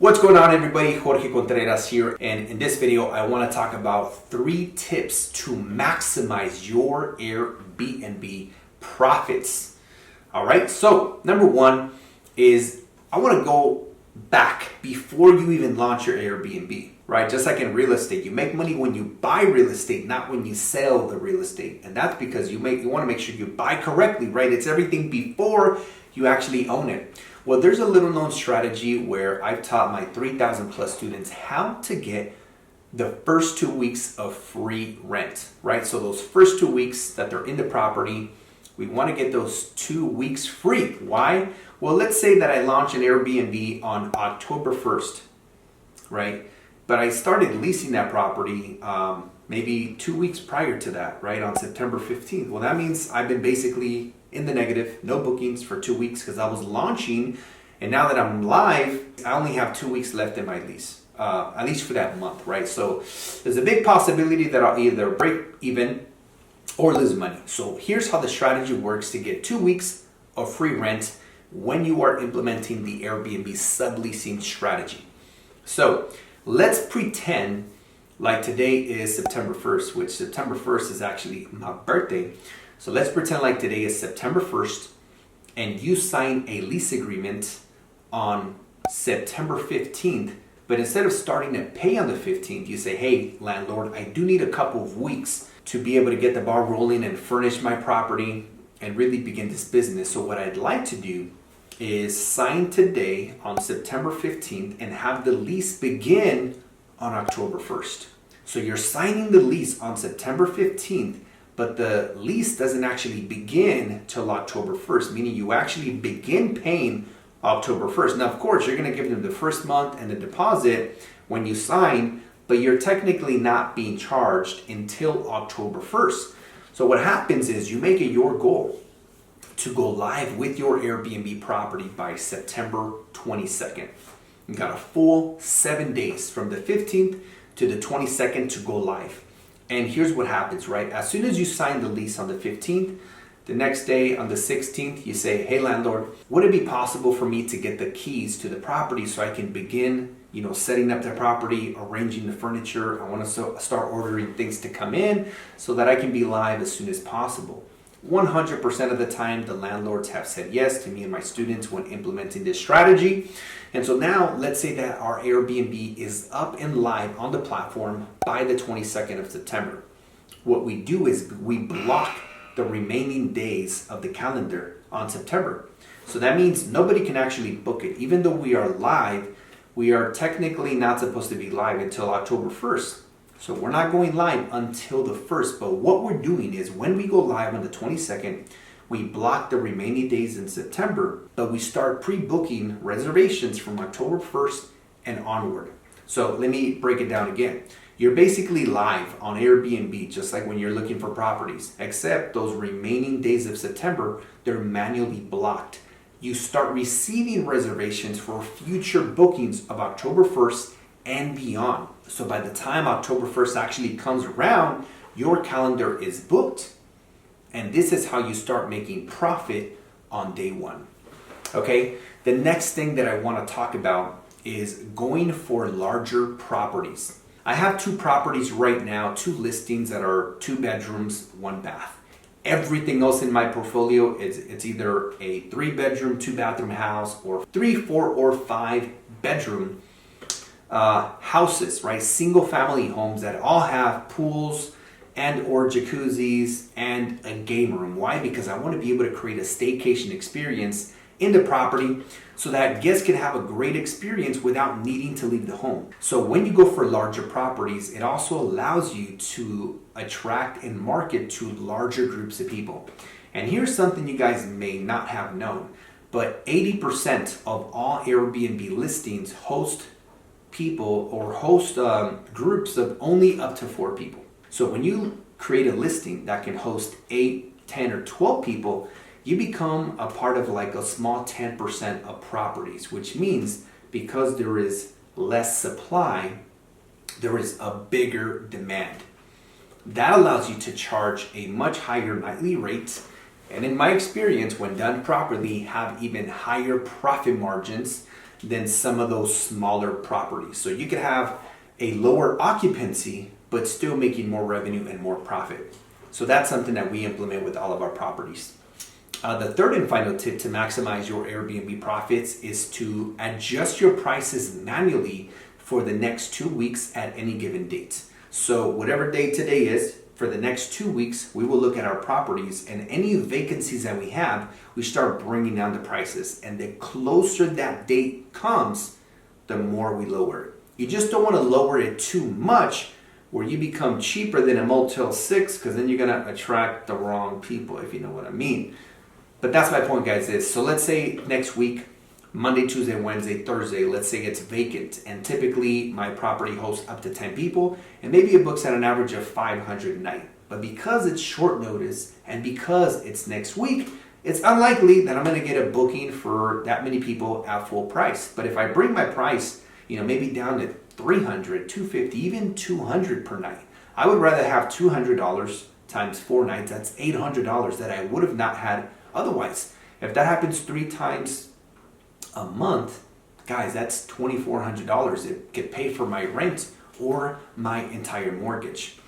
What's going on, everybody? Jorge Contreras here, and in this video I want to talk about 3 tips to maximize your Airbnb profits. Alright, so number 1 is I want to go back before you even launch your Airbnb, right? Just like in real estate, you make money when you buy real estate, not when you sell the real estate. And that's because you want to make sure you buy correctly, right? It's everything before you actually own it. Well, there's a little known strategy where I've taught my 3,000 plus students how to get the first 2 weeks of free rent, right? So those first 2 weeks that they're in the property, we want to get those 2 weeks free. Why? Well, let's say that I launch an Airbnb on October 1st, right? But I started leasing that property maybe 2 weeks prior to that, right? On September 15th. Well, that means I've been basically in the negative, no bookings for 2 weeks because I was launching, and now that I'm live, I only have 2 weeks left in my lease, at least for that month, right? So there's a big possibility that I'll either break even or lose money. So here's how the strategy works to get 2 weeks of free rent when you are implementing the Airbnb subleasing strategy. So let's pretend like today is September 1st, which September 1st is actually my birthday. So let's pretend like today is September 1st and you sign a lease agreement on September 15th, but instead of starting to pay on the 15th, you say, hey, landlord, I do need a couple of weeks to be able to get the ball rolling and furnish my property and really begin this business. So what I'd like to do is sign today on September 15th and have the lease begin on October 1st. So you're signing the lease on September 15th, but the lease doesn't actually begin till October 1st, meaning you actually begin paying October 1st. Now, of course, you're going to give them the first month and the deposit when you sign, but you're technically not being charged until October 1st. So what happens is you make it your goal to go live with your Airbnb property by September 22nd. You got a full 7 days from the 15th to the 22nd to go live. And here's what happens, right? As soon as you sign the lease on the 15th, the next day on the 16th, you say, hey landlord, would it be possible for me to get the keys to the property so I can begin, setting up the property, arranging the furniture. I want to start ordering things to come in so that I can be live as soon as possible. 100% of the time, the landlords have said yes to me and my students when implementing this strategy. And so now let's say that our Airbnb is up and live on the platform by the 22nd of September. What we do is we block the remaining days of the calendar on September. So that means nobody can actually book it. Even though we are live, we are technically not supposed to be live until October 1st. So we're not going live until the 1st, but what we're doing is when we go live on the 22nd, we block the remaining days in September, but we start pre-booking reservations from October 1st and onward. So let me break it down again. You're basically live on Airbnb, just like when you're looking for properties, except those remaining days of September, they're manually blocked. You start receiving reservations for future bookings of October 1st and beyond. So by the time October 1st actually comes around, your calendar is booked. And this is how you start making profit on day one. Okay, the next thing that I want to talk about is going for larger properties. I have 2 properties right now, 2 listings that are 2 bedrooms, 1 bath. Everything else in my portfolio it's either a 3-bedroom, 2-bathroom house or 3, 4, or 5 bedroom houses, right? Single family homes that all have pools and or jacuzzis and a game room. Why? Because I want to be able to create a staycation experience in the property so that guests can have a great experience without needing to leave the home. So when you go for larger properties, it also allows you to attract and market to larger groups of people. And here's something you guys may not have known, but 80% of all Airbnb listings host people or host groups of only up to 4 people. So when you create a listing that can host 8, 10, or 12 people, you become a part of like a small 10% of properties, which means because there is less supply, there is a bigger demand. That allows you to charge a much higher nightly rate, and in my experience, when done properly, have even higher profit margins than some of those smaller properties. So you could have a lower occupancy, but still making more revenue and more profit. So that's something that we implement with all of our properties. The third and final tip to maximize your Airbnb profits is to adjust your prices manually for the next 2 weeks at any given date. So whatever day today is, for the next 2 weeks, we will look at our properties, and any vacancies that we have, we start bringing down the prices. And the closer that date comes, the more we lower it. You just don't want to lower it too much where you become cheaper than a Motel 6, because then you're going to attract the wrong people, if you know what I mean. But that's my point, guys, is so let's say next week, Monday, Tuesday, Wednesday, Thursday, let's say it's vacant, and typically my property hosts up to 10 people, and maybe it books at an average of 500 a night. But because it's short notice and because it's next week, it's unlikely that I'm going to get a booking for that many people at full price. But if I bring my price, maybe down to $300, $250, even $200 per night, I would rather have $200 times 4 nights. That's $800 that I would have not had otherwise. If that happens 3 times a month, guys, that's $2,400. It could pay for my rent or my entire mortgage.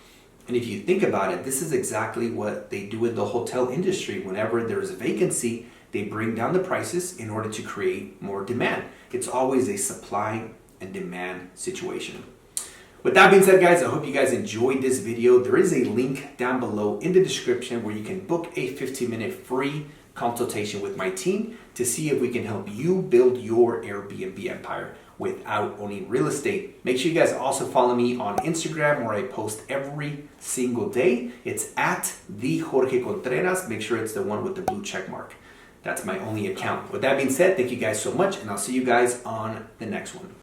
And if you think about it, this is exactly what they do in the hotel industry. Whenever there's a vacancy, they bring down the prices in order to create more demand. It's always a supply and demand situation. With that being said, guys, I hope you guys enjoyed this video. There is a link down below in the description where you can book a 15-minute free consultation with my team to see if we can help you build your Airbnb empire without owning real estate. Make sure you guys also follow me on Instagram, where I post every single day. It's at the Jorge Contreras. Make sure it's the one with the blue check mark. That's my only account. With that being said, thank you guys so much, and I'll see you guys on the next one.